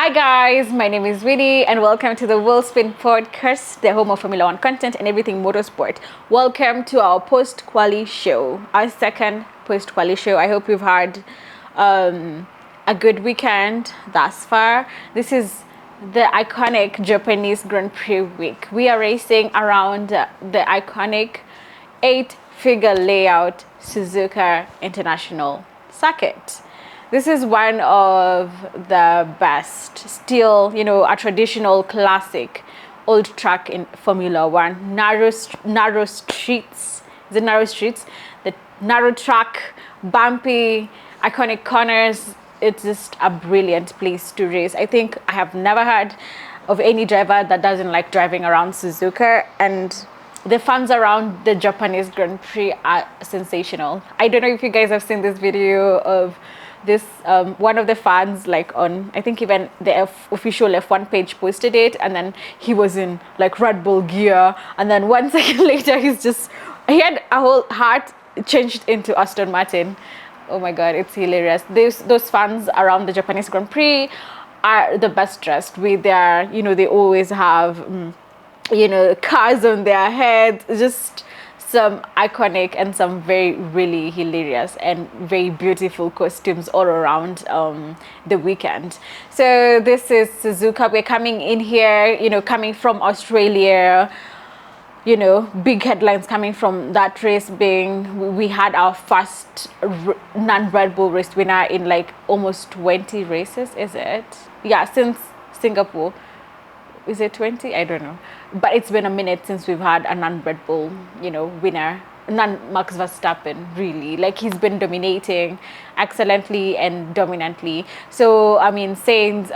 Hi guys, my name is Winnie and welcome to the Wheelspin Podcast, the home of Formula One content and everything motorsport. Welcome to our post-quali show, our second post-quali show. I hope you've had a good weekend thus far. This is the iconic Japanese Grand Prix week. We are racing around the iconic 8-figure layout Suzuka International Circuit. This is one of the best, still, a traditional classic old track in Formula One. Narrow streets, the narrow streets, the narrow track, bumpy, iconic corners. It's just a brilliant place to race. I think I have never heard of any driver that doesn't like driving around Suzuka, and the fans around the Japanese Grand Prix are sensational. I don't know if you guys have seen this video of this one of the fans, like on, I think even the official F1 page posted it, and then he was in like Red Bull gear, and then 1 second later he had a whole heart changed into Aston Martin. Oh my god, it's hilarious. Those fans around the Japanese Grand Prix are the best dressed with their, they always have cars on their heads, just some iconic and some really hilarious and very beautiful costumes all around the weekend. So this is Suzuka. We're coming in here, coming from Australia, big headlines coming from that race being we had our first non-Red Bull race winner in like almost 20 races, is it? Yeah, since Singapore. Is it 20? I don't know. But it's been a minute since we've had a non-Red Bull, winner. Non-Max Verstappen, really. Like, he's been dominating excellently and dominantly. So, I mean, since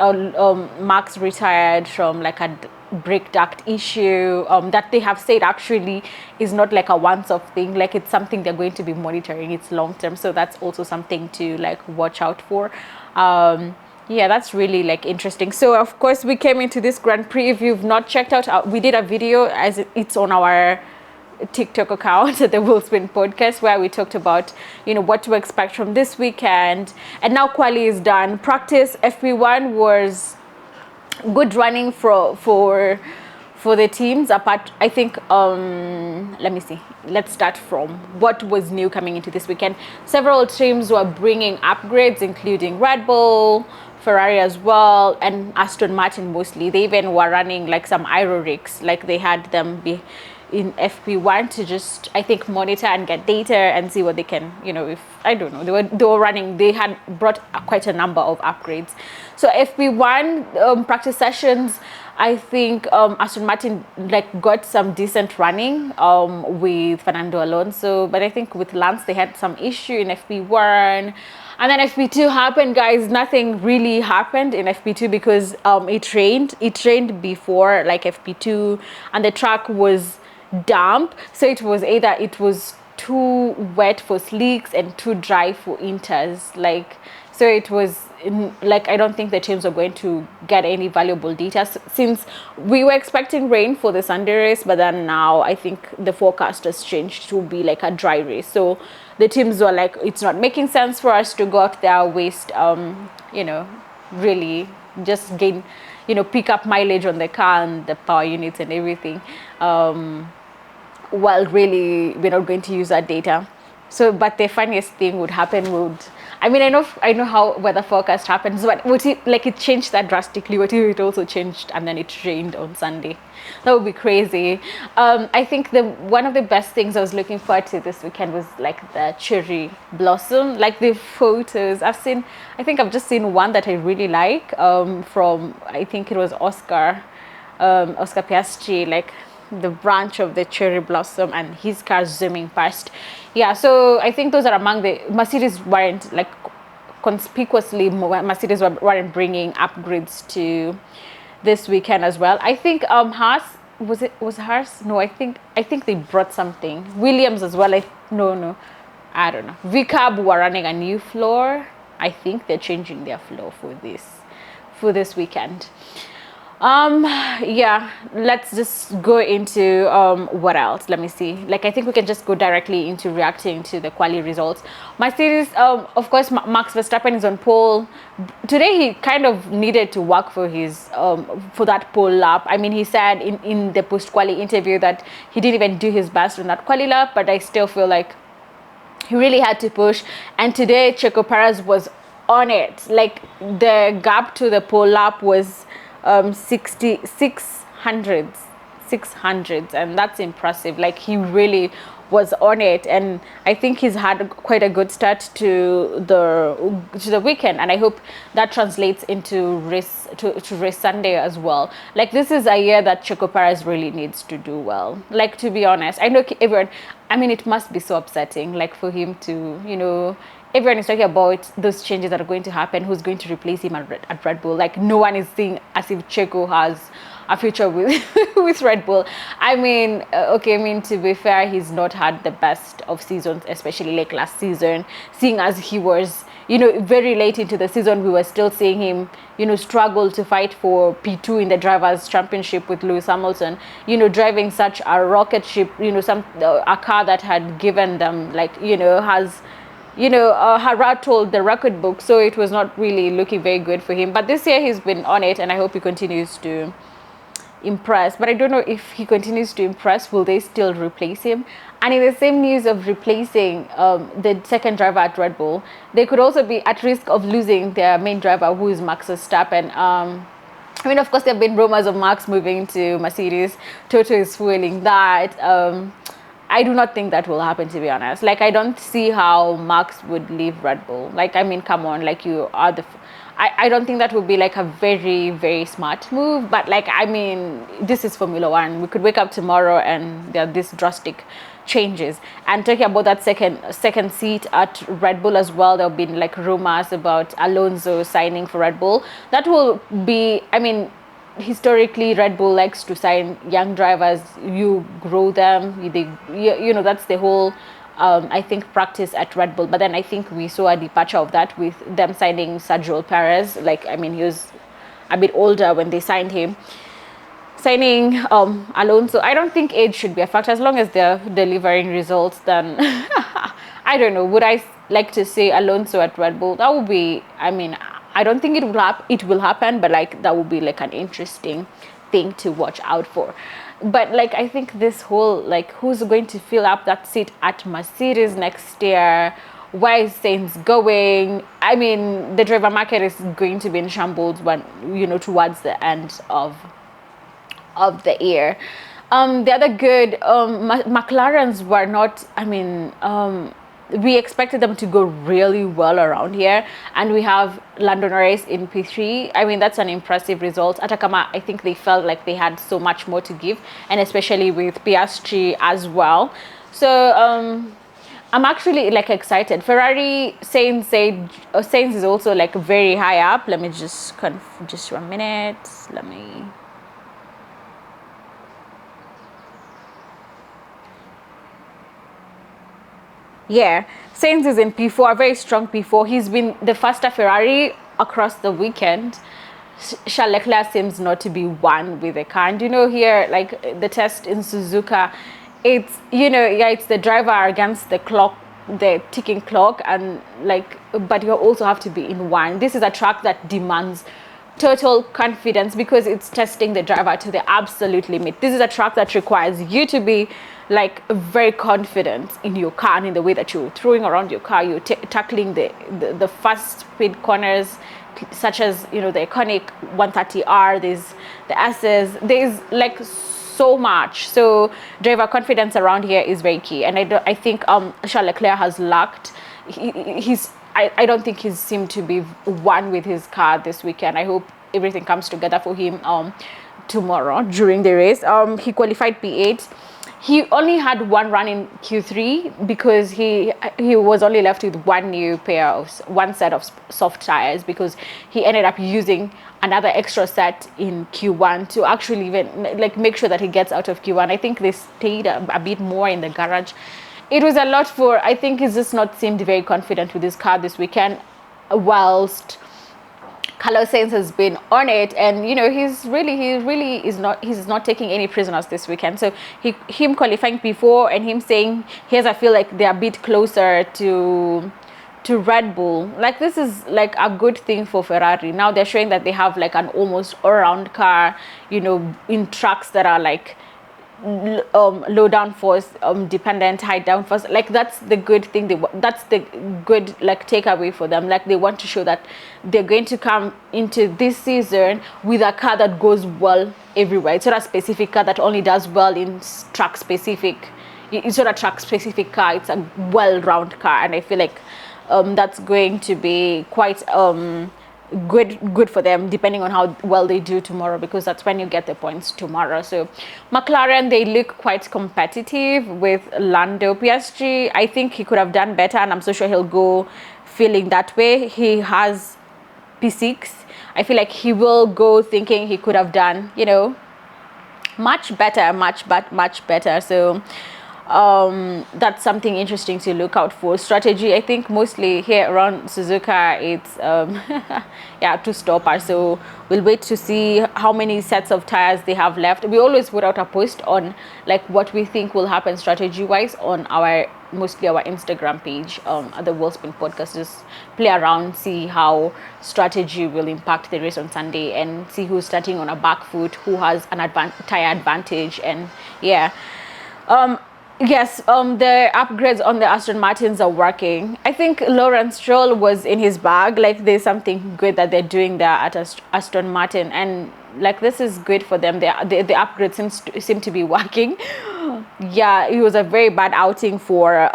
Max retired from like a brake duct issue that they have said actually is not like a once-off thing. Like, it's something they're going to be monitoring. It's long-term. So that's also something to like watch out for. Yeah, that's really like interesting. So of course we came into this Grand Prix. If you've not checked out, we did a video as it's on our TikTok account, the Wheelspin Podcast, where we talked about what to expect from this weekend. And now quali is done. Practice FP1 was good running for the teams. Apart, I think let me see, let's start from what was new coming into this weekend. Several teams were bringing upgrades, including Red Bull, Ferrari as well, and Aston Martin mostly. They even were running like some aero rigs, like they had them be in FP1 to just, I think, monitor and get data and see what they can, if, I don't know, they were running, they had brought quite a number of upgrades. So FP1 practice sessions, I think Aston Martin like got some decent running with Fernando Alonso, but I think with Lance they had some issue in FP1. And then FP2 happened, guys. Nothing really happened in FP2 because it rained before like FP2, and the track was damp. So it was either it was too wet for slicks and too dry for inters. Like, so it was like, I don't think the teams are going to get any valuable data since we were expecting rain for the Sunday race, but then now I think the forecast has changed to be like a dry race. So the teams were like, it's not making sense for us to go out there, waste really just gain, pick up mileage on the car and the power units and everything, while really we're not going to use that data. So, but the funniest thing would happen I know how weather forecast happens, but it changed that drastically. What if it also changed and then it rained on Sunday? That would be crazy. I think one of the best things I was looking forward to this weekend was like the cherry blossom, like the photos. I think I've just seen one that I really like from, I think it was Oscar Piastri, like the branch of the cherry blossom and his car zooming past. Yeah, so I think those are among the Mercedes weren't like conspicuously, Mercedes weren't bringing upgrades to this weekend as well. I think Haas, was Haas? No, I think they brought something. Williams as well. No, I don't know. VCAB were running a new floor. I think they're changing their floor for this weekend. Um, yeah, let's just go into what else. Let me see. Like, I think we can just go directly into reacting to the quali results. Mercedes, of course, Max Verstappen is on pole. Today he kind of needed to work for his for that pole lap. I mean, he said in the post quali interview that he didn't even do his best on that quali lap, but I still feel like he really had to push. And today Checo Perez was on it. Like, the gap to the pole lap was 600s, and that's impressive. Like, he really was on it, and I think he's had quite a good start to the weekend, and I hope that translates into race to race Sunday as well. Like, this is a year that Checo Perez really needs to do well. Like, to be honest, I know everyone, I mean, it must be so upsetting, like, for him to, everyone is talking about those changes that are going to happen, who's going to replace him at Red Bull. Like, no one is seeing as if Checo has a future with with Red Bull. I mean, okay, I mean, to be fair, he's not had the best of seasons, especially like last season, seeing as he was, very late into the season, we were still seeing him, struggle to fight for P2 in the Drivers' Championship with Lewis Hamilton, driving such a rocket ship, a car that had given them, like, has had rattled the record book, so it was not really looking very good for him. But this year he's been on it, and I hope he continues to impress. But I don't know if he continues to impress, will they still replace him? And in the same news of replacing the second driver at Red Bull, they could also be at risk of losing their main driver, who is Max Verstappen. I mean, of course, there have been rumors of Max moving to Mercedes. Toto is fueling that. I do not think that will happen, to be honest. Like, I don't see how Max would leave Red Bull. Like, I mean, come on, like, you are I don't think that would be like a very, very smart move. But, like, I mean, this is Formula One. We could wake up tomorrow and there are these drastic changes. And talking about that second seat at Red Bull as well, there have been like rumors about Alonso signing for Red Bull. That will be, I mean, historically Red Bull likes to sign young drivers. You grow them, that's the whole I think practice at Red Bull. But then I think we saw a departure of that with them signing Sergio Perez. Like, I mean, he was a bit older when they signed him. Signing Alonso, I don't think age should be a factor as long as they're delivering results. Then I don't know, would I like to see Alonso at Red Bull? That would be, I mean, I don't think it will happen, but like, that would be like an interesting thing to watch out for. But like, I think this whole, like, who's going to fill up that seat at Mercedes next year? Where is Sainz going? I mean, the driver market is going to be in shambles when, towards the end of the year. The other good McLarens were not, I mean, we expected them to go really well around here, and we have Lando Norris in P3. I mean, that's an impressive result. Atacama, I think they felt like they had so much more to give, and especially with Piastri as well. So I'm actually like excited. Ferrari, Sainz is also like very high up. Let me just for a minute. Let me. Yeah, Sainz is in P4, a very strong P4. He's been the faster Ferrari across the weekend. Charles Leclerc seems not to be one with the car. And here, like the test in Suzuka, it's, it's the driver against the clock, the ticking clock, and like, but you also have to be in one. This is a track that demands total confidence because it's testing the driver to the absolute limit. This is a track that requires you to be like very confident in your car and in the way that you're throwing around your car, you're tackling the fast speed corners, such as the iconic 130R, there's the S's, there's like so much. So driver confidence around here is very key, and I think Charles Leclerc has lacked. I don't think he seemed to be one with his car this weekend. I hope everything comes together for him tomorrow during the race. He qualified P8. He only had one run in Q3 because he was only left with one set of soft tires, because he ended up using another extra set in Q1 to actually even like make sure that he gets out of Q1. I think they stayed a bit more in the garage. It was a lot I think he's just not seemed very confident with his car this weekend, whilst Carlos Sainz has been on it, and he's not taking any prisoners this weekend. So him qualifying before and him saying, "Here's, I feel like they're a bit closer to Red Bull." Like, this is like a good thing for Ferrari. Now they're showing that they have like an almost all-round car, in tracks that are like low downforce dependent, high downforce. Like, that's the good thing. That's the good like takeaway for them. Like, they want to show that they're going to come into this season with a car that goes well everywhere. It's not a specific car that only does well in track specific. It's not a track specific car. It's a well-round car, and I feel like that's going to be quite good for them, depending on how well they do tomorrow, because that's when you get the points tomorrow. So McLaren, they look quite competitive with Lando. PSG, I think he could have done better, and I'm so sure he'll go feeling that way. He has P6. I feel like he will go thinking he could have done, much better. So that's something interesting to look out for. Strategy, I think mostly here around Suzuka, it's two stoppers. So we'll wait to see how many sets of tires they have left. We always put out a post on like what we think will happen strategy wise on mostly our Instagram page, at the Worldspin Podcast. Just play around, see how strategy will impact the race on Sunday, and see who's starting on a back foot, who has an tire advantage, and yes, the upgrades on the Aston Martins are working. I think Lawrence Stroll was in his bag. Like, there's something good that they're doing there at Aston Martin, and like, this is good for them. The upgrades seem to be working. Yeah, it was a very bad outing for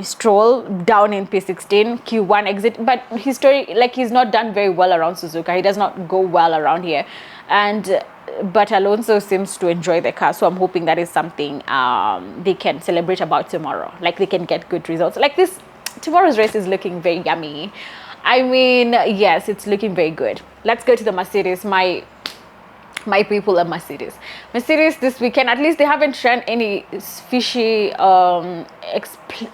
Stroll, down in P16, Q1 exit. But his story, like, he's not done very well around Suzuka. He does not go well around here, but Alonso seems to enjoy the car, so I'm hoping that is something they can celebrate about tomorrow. Like, they can get good results. Like, tomorrow's race is looking very yummy. I mean, yes, it's looking very good. Let's go to the Mercedes. My people are Mercedes this weekend. At least they haven't run any fishy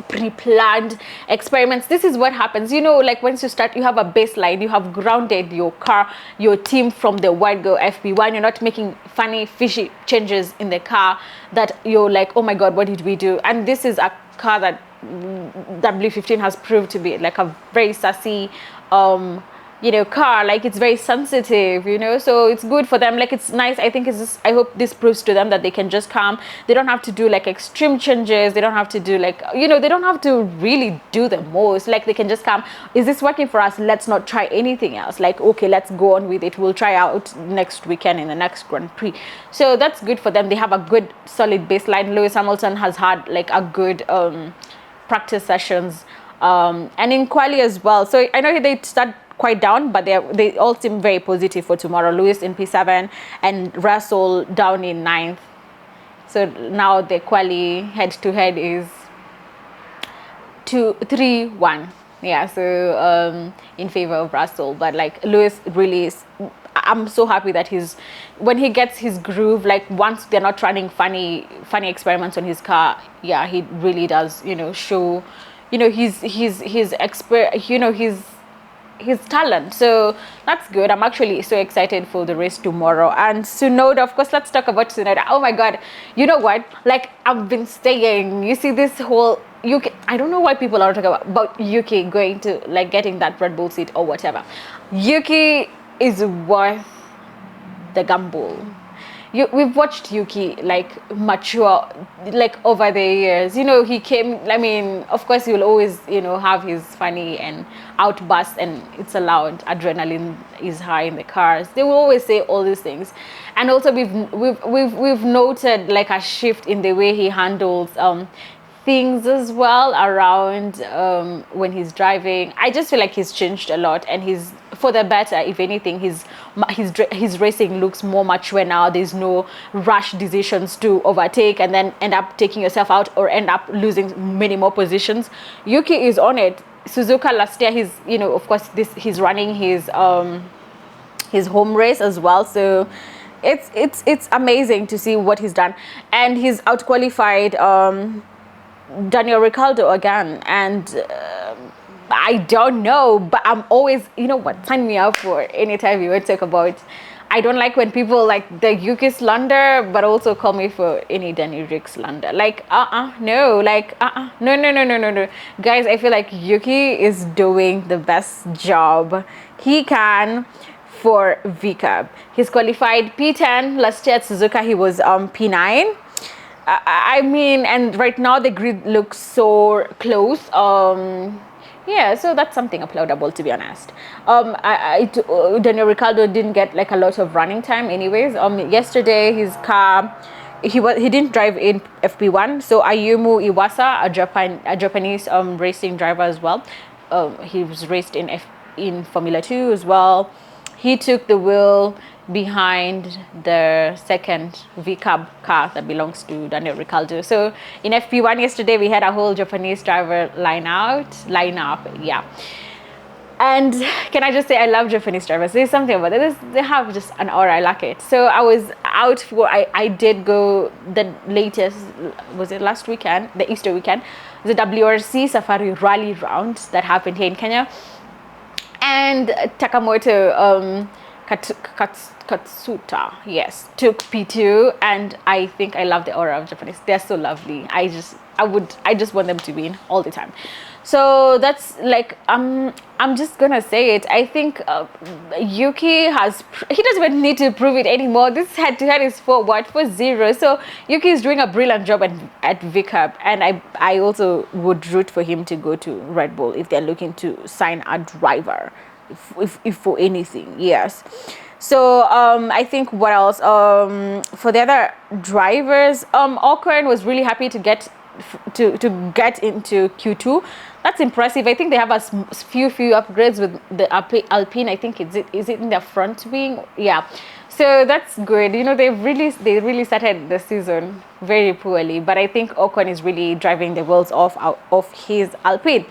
pre-planned experiments. This is what happens, like, once you start, you have a baseline, you have grounded your car, your team from the word-go FP1. You're not making funny fishy changes in the car that you're like, oh my god, what did we do? And this is a car that W15 has proved to be like a very sassy car. Like, it's very sensitive, so it's good for them. Like, it's nice. I think I hope this proves to them that they can just come. They don't have to do like extreme changes. They don't have to do like, they don't have to really do the most. Like, they can just come. Is this working for us? Let's not try anything else. Like, okay, let's go on with it. We'll try out next weekend in the next Grand Prix. So that's good for them. They have a good solid baseline. Lewis Hamilton has had like a good practice sessions, and in quali as well. So I know they start quite down, but they all seem very positive for tomorrow. Lewis in P7 and Russell down in 9th. So now the quali head-to-head is 2-3-1. Yeah, so in favor of Russell. But like, Lewis really is, I'm so happy that when he gets his groove, like, once they're not running funny experiments on his car, yeah, he really does, show, his talent. So that's good. I'm actually so excited for the race tomorrow. And Tsunoda, of course, let's talk about Tsunoda. Oh my god, you know what, like, I've been saying, you see this whole Yuki, I don't know why people are talking about Yuki going to like getting that Red Bull seat or whatever. Yuki is worth the gamble. We've watched Yuki like mature, like, over the years. He came, I mean, of course he will always, have his funny and outbursts, and it's allowed. Adrenaline is high in the cars. They will always say all these things. And also we've noted like a shift in the way he handles things as well around when he's driving. I just feel like he's changed a lot, and he's for the better. If anything, his racing looks more mature now. There's no rash decisions to overtake and then end up taking yourself out or end up losing many more positions. Yuki is on it. Suzuka last year, he's of course he's running his home race as well. So it's amazing to see what he's done, and he's outqualified Daniel Ricciardo again, and I don't know, but I'm always, you know what, sign me up for anytime you would talk about. I don't like when people like the Yuki slander, but also call me for any Danny Rick slander. Like, no, like, no. Guys, I feel like Yuki is doing the best job he can for VCAP. He's qualified P10 last year at Suzuka. He was P9. I mean, and right now the grid looks so close. Yeah, so that's something applaudable, to be honest. Daniel Ricciardo didn't get like a lot of running time anyways. Yesterday his car, he didn't drive in FP1. So Ayumu Iwasa, a Japanese racing driver as well, he was raced in Formula 2 as well. He took the wheel behind the second VCAB car that belongs to Daniel Ricciardo. So in FP1 yesterday, we had a whole Japanese driver line up, yeah. And can I just say, I love Japanese drivers. There's something about it. They have just an aura. I like it. So I was out I did go the latest, was it last weekend, the Easter weekend, the WRC Safari Rally round that happened here in Kenya. And Takamoto Katsuta, yes, took P2, and I think I love the aura of Japanese. They're so lovely. I just want them to win all the time. So that's like, I'm just gonna say it. I think Yuki he doesn't even need to prove it anymore. This head-to-head is for 4-0. So Yuki is doing a brilliant job at VCAP, and I also would root for him to go to Red Bull if they're looking to sign a driver, if for anything, yes. So I think what else, for the other drivers, Ocon was really happy to get into Q2. That's impressive. I think they have a few upgrades with the Alpine. I think is it in their front wing? Yeah. So that's good. You know, they really started the season very poorly, but I think Ocon is really driving the wheels off his Alpine.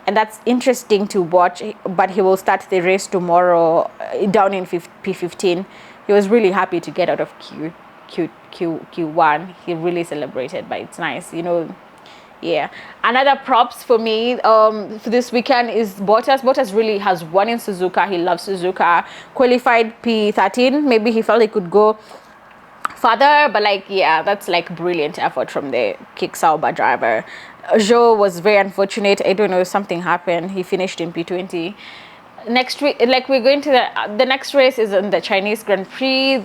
And that's interesting to watch. But he will start the race tomorrow down in P15. He was really happy to get out of Q1. He really celebrated, but it's nice, you know. Yeah. Another props for me for this weekend is Bottas. Bottas really has won in Suzuka. He loves Suzuka. Qualified P13. Maybe he felt he could go further, but like, yeah, that's like brilliant effort from the Kick Sauber driver. Zhou was very unfortunate. I don't know, something happened. He finished in P20. Next week, like, we're going to the next race is in the Chinese Grand Prix.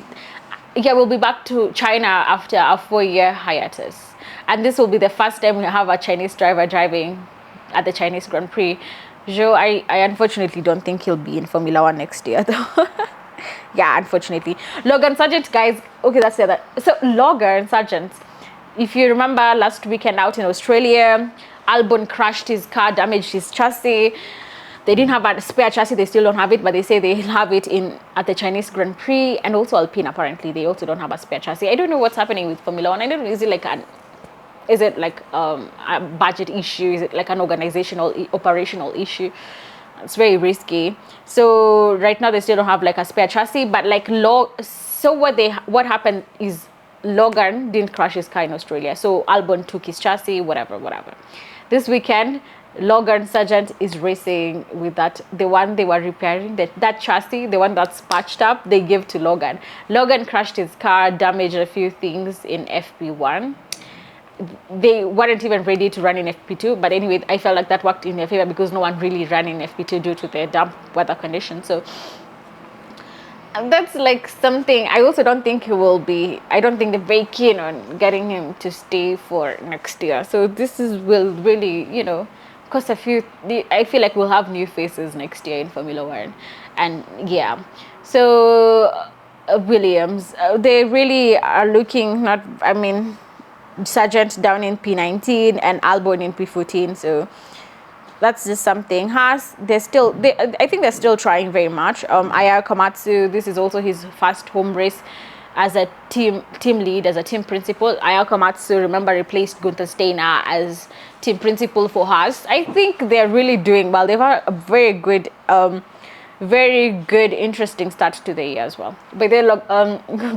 Yeah, we'll be back to China after a 4-year hiatus. And this will be the first time we have a Chinese driver driving at the Chinese Grand Prix. Zhou, I unfortunately don't think he'll be in Formula 1 next year, though. Yeah, unfortunately. Logan Sargent, guys. Okay, that's the other. So, Logan Sargent, if you remember last weekend out in Australia, Albon crashed his car, damaged his chassis. They didn't have a spare chassis. They still don't have it, but they say they have it at the Chinese Grand Prix, and also Alpine, apparently. They also don't have a spare chassis. I don't know what's happening with Formula 1. I don't know, is it like a budget issue? Is it like an operational issue? It's very risky. So right now they still don't have like a spare chassis, but like what happened is Logan didn't crash his car in Australia. So Albon took his chassis, whatever. This weekend, Logan Sargent is racing with the one they were repairing, that chassis, the one that's patched up, they gave to Logan. Logan crashed his car, damaged a few things in FP1. They weren't even ready to run in FP2, but anyway, I felt like that worked in their favor because no one really ran in FP2 due to the damp weather conditions. So that's like something. I also don't think they're very keen on getting him to stay for next year. So this will really, you know, cost a few. I feel like we'll have new faces next year in Formula 1. And yeah, so Williams, they really are looking Sargent down in P19 and Albon in P14. So that's just something. Haas, I think they're still trying very much. Aya Komatsu, this is also his first home race as a team lead, as a team principal. Aya Komatsu, remember, replaced Gunther Steiner as team principal for Haas. I think they're really doing well. They've had a very good very good, interesting start to the year as well. But then, look,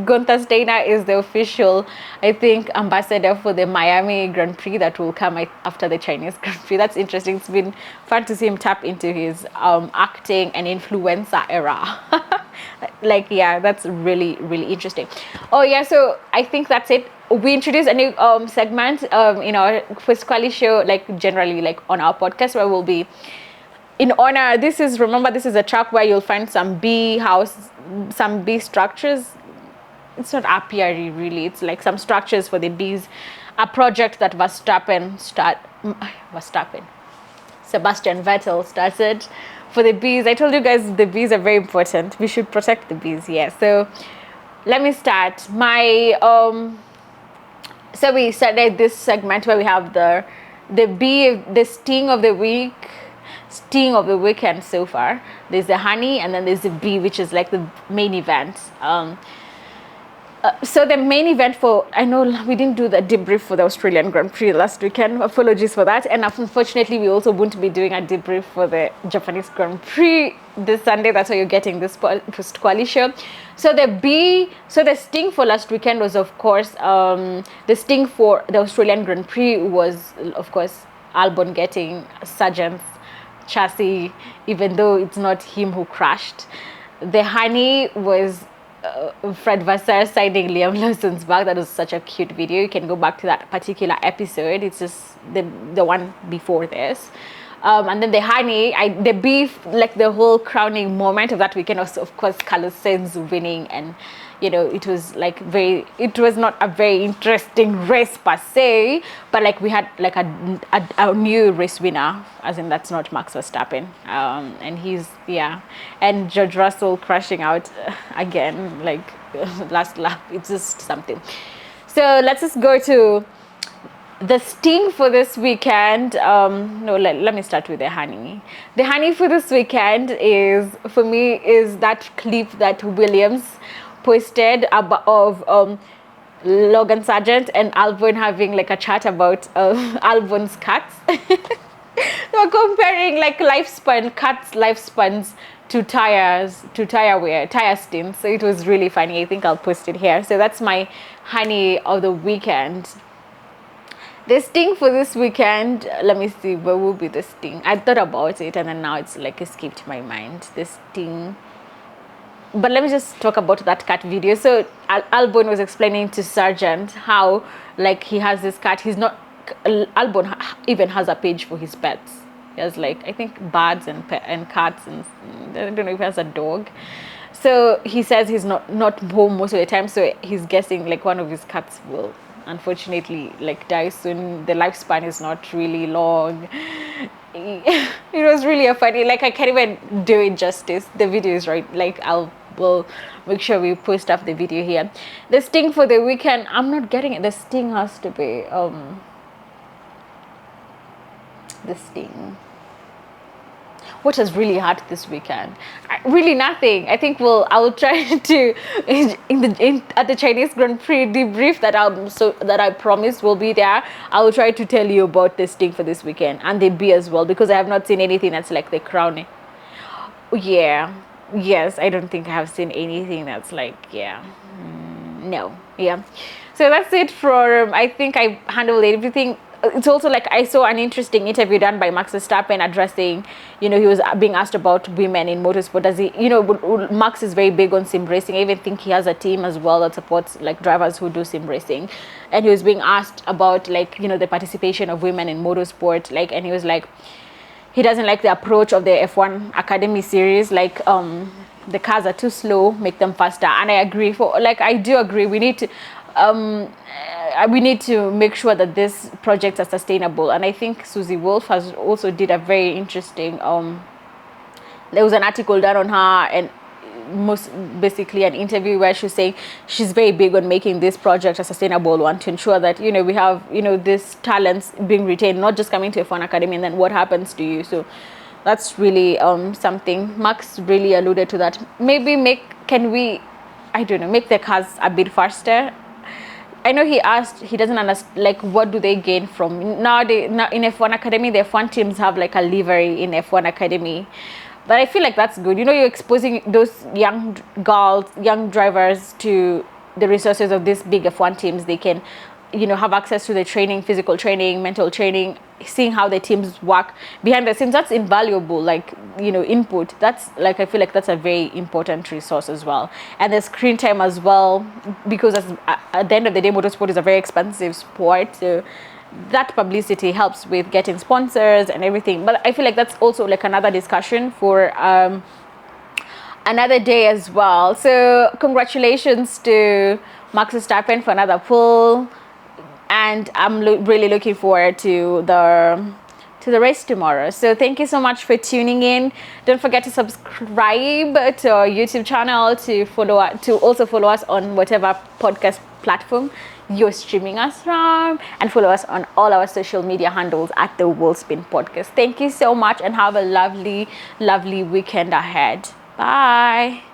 Gunther Steiner is the official, I think, ambassador for the Miami Grand Prix that will come after the Chinese Grand Prix. That's interesting. It's been fun to see him tap into his acting and influencer era. Like, yeah, that's really, really interesting. Oh yeah, so I think that's it. We introduced a new segment in our First Quali show, like generally like on our podcast, where we'll be in honor. This is a track where you'll find some bee house, some bee structures. It's not apiary really, it's like some structures for the bees, a project that Sebastian Vettel started for the bees. I told you guys the bees are very important. We should protect the bees. Yeah, so let me start my so we started this segment where we have the sting of the weekend so far. There's the honey, and then there's the bee, which is like the main event. So the main event I know we didn't do the debrief for the Australian Grand Prix last weekend. Apologies for that. And unfortunately, we also won't be doing a debrief for the Japanese Grand Prix this Sunday. That's why you're getting this post-quali show. So the sting for last weekend was, of course, the sting for the Australian Grand Prix was, of course, Albon getting Sargent's chassis, even though it's not him who crashed. The honey was Fred Vasseur signing Liam Lawson's bag. That was such a cute video. You can go back to that particular episode. It's just the one before this. And then the honey, the beef, like the whole crowning moment of that weekend was, of course, Carlos Sainz winning. And, you know, it was like it was not a very interesting race per se, but like we had like a new race winner, as in that's not Max Verstappen. And and George Russell crashing out again, like last lap. It's just something. So let's just go to the sting for this weekend. Let me start with the honey. The honey for this weekend is that clip that Williams posted of Logan Sargent and Albon having like a chat about Albon's cuts. They were comparing like lifespans to tire stints. So it was really funny. I think I'll post it here. So that's my honey of the weekend. The sting for this weekend, let me see, what will be the sting? I thought about it and then now it's like escaped my mind. The sting. But let me just talk about that cat video. So Albon was explaining to Sargent how like he has this cat. Albon even has a page for his pets. He has like, I think, birds and cats, and I don't know if he has a dog. So he says he's not home most of the time. So he's guessing like one of his cats will unfortunately like die soon. The lifespan is not really long. It was really a funny, like I can't even do it justice. The video is right, like we'll make sure we post up the video here. The sting for the weekend, I'm not getting it. The sting has to be the sting. What has really hurt this weekend? Really nothing. I think I will try to at the Chinese Grand Prix debrief that I promised will be there. I will try to tell you about this thing for this weekend and the B as well, because I have not seen anything that's like the crowning. Yeah. Yes, I don't think I have seen anything that's like, yeah. No. Yeah. So that's it for, I think I handled everything. It's also like I saw an interesting interview done by Max Verstappen addressing, he was being asked about women in motorsport. Does he, Max is very big on sim racing. I even think he has a team as well that supports like drivers who do sim racing. And he was being asked about like, the participation of women in motorsport. Like, and he was like, he doesn't like the approach of the F1 Academy series. Like, the cars are too slow, make them faster. And I agree I do agree. We need to make sure that these projects are sustainable. And I think Susie Wolf has also did a very interesting there was an article done on her, and basically an interview where she's saying she's very big on making this project a sustainable one, to ensure that we have these talents being retained, not just coming to F1 Academy and then what happens to you. So that's really something Max really alluded to, that maybe make the cars a bit faster. I know he doesn't understand, like, what do they gain from now in F1 Academy. The F1 teams have like a livery in F1 Academy, But I feel like that's good. You're exposing those young girls, young drivers to the resources of these big F1 teams. They can, have access to the training, physical training, mental training, seeing how the teams work behind the scenes. That's invaluable, like, input. That's like, I feel like that's a very important resource as well. And the screen time as well, because at the end of the day, motorsport is a very expensive sport. So that publicity helps with getting sponsors and everything. But I feel like that's also like another discussion for another day as well. So congratulations to Max Verstappen for another pole, and I'm really looking forward to the race tomorrow. So thank you so much for tuning in. Don't forget to subscribe to our YouTube channel, to also follow us on whatever podcast platform you're streaming us from, and follow us on all our social media handles at the Worldspin Podcast. Thank you so much, and have a lovely weekend ahead. Bye.